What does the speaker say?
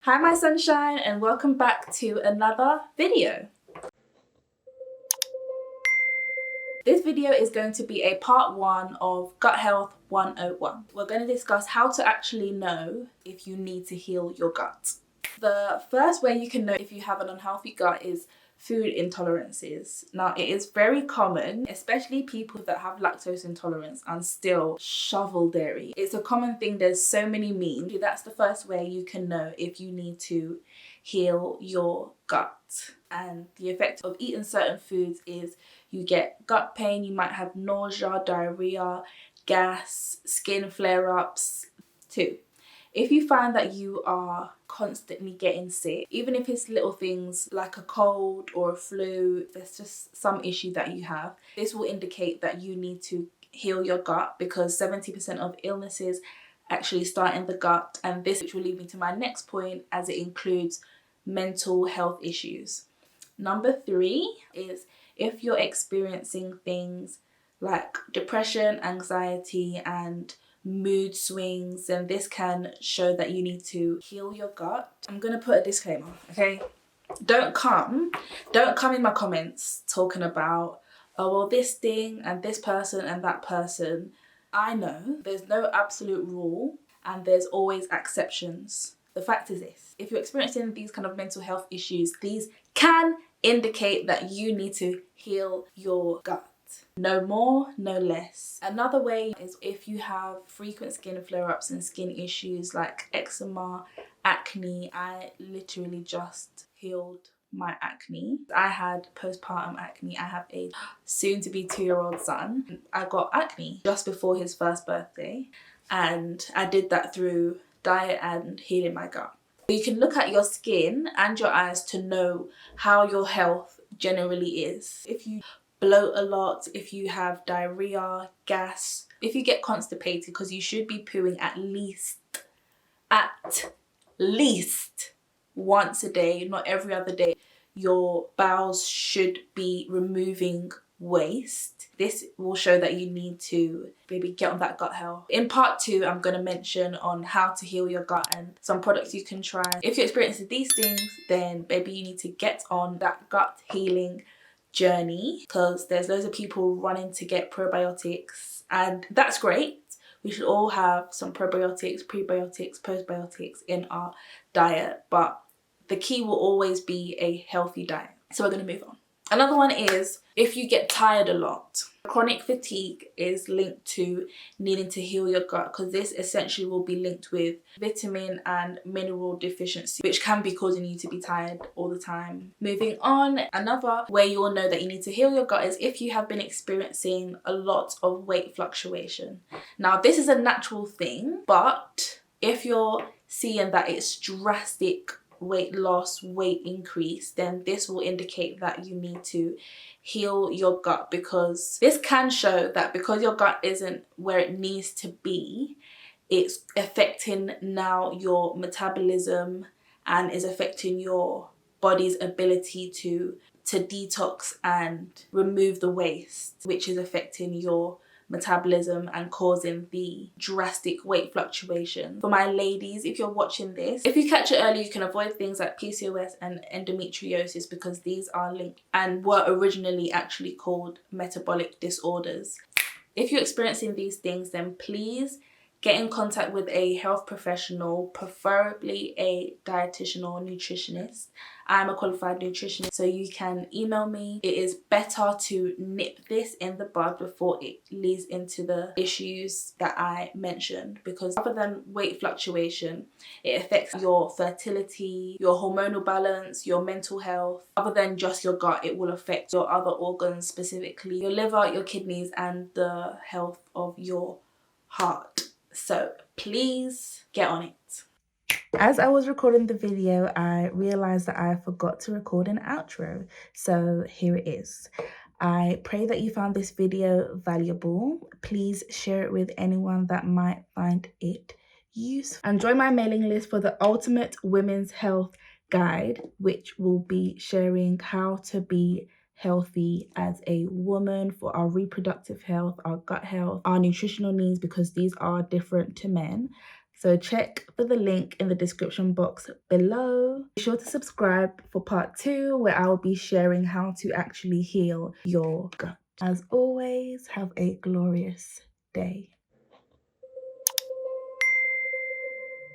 Hi my sunshine, and welcome back to another video. This video is going to be a part 1 of Gut Health 101. We're going to discuss how to actually know if you need to heal your gut. The first way you can know if you have an unhealthy gut is food intolerances. Now, it is very common, especially people that have lactose intolerance and still shovel dairy. It's a common thing. There's so many memes. That's the first way you can know if you need to heal your gut. And the effect of eating certain foods is you get gut pain, you might have nausea, diarrhea, gas, skin flare-ups. 2. If you find that you are constantly getting sick, even if it's little things like a cold or a flu, there's just some issue that you have, this will indicate that you need to heal your gut, because 70% of illnesses actually start in the gut. And this, which will lead me to my next point, as it includes mental health issues. Number 3 is if you're experiencing things like depression, anxiety, and mood swings, then this can show that you need to heal your gut. I'm gonna put a disclaimer, okay? Don't come in my comments talking about, oh well, this thing and this person and that person. I know there's no absolute rule and there's always exceptions. The fact is this: if you're experiencing these kind of mental health issues, these can indicate that you need to heal your gut. No more, no less. Another way is if you have frequent skin flare-ups and skin issues like eczema, acne. I literally just healed my acne. I had postpartum acne. I have a soon-to-be 2-year-old son. I got acne just before his first birthday, and I did that through diet and healing my gut. You can look at your skin and your eyes to know how your health generally is. If you bloat a lot, if you have diarrhea, gas, if you get constipated, because you should be pooing at least once a day, not every other day. Your bowels should be removing waste. This will show that you need to maybe get on that gut health. In part 2, I'm going to mention on how to heal your gut and some products you can try. If you're experiencing these things, then maybe you need to get on that gut healing journey, because there's loads of people running to get probiotics, and that's great. We should all have some probiotics, prebiotics, postbiotics in our diet, but the key will always be a healthy diet. So we're going to move on. Another one is if you get tired a lot. Chronic fatigue is linked to needing to heal your gut, because this essentially will be linked with vitamin and mineral deficiency, which can be causing you to be tired all the time. Moving on, another way you will know that you need to heal your gut is if you have been experiencing a lot of weight fluctuation. Now, this is a natural thing, but if you're seeing that it's drastic weight loss, weight increase, then this will indicate that you need to heal your gut, because this can show that because your gut isn't where it needs to be, it's affecting now your metabolism and is affecting your body's ability to detox and remove the waste, which is affecting your metabolism and causing the drastic weight fluctuation. For my ladies, if you're watching this, if you catch it early, you can avoid things like PCOS and endometriosis, because these are linked and were originally actually called metabolic disorders. If you're experiencing these things, then please get in contact with a health professional, preferably a dietitian or nutritionist. I'm a qualified nutritionist, so you can email me. It is better to nip this in the bud before it leads into the issues that I mentioned, because other than weight fluctuation, it affects your fertility, your hormonal balance, your mental health. Other than just your gut, it will affect your other organs, specifically your liver, your kidneys, and the health of your heart. So please get on it. As I was recording the video, I realized that I forgot to record an outro. So here it is. I pray that you found this video valuable. Please share it with anyone that might find it useful. And join my mailing list for the ultimate women's health guide, which will be sharing how to be healthy as a woman for our reproductive health, our gut health, our nutritional needs, because these are different to men. So check for the link in the description box below. Be sure to subscribe for part 2, where I will be sharing how to actually heal your gut. As always, have a glorious day.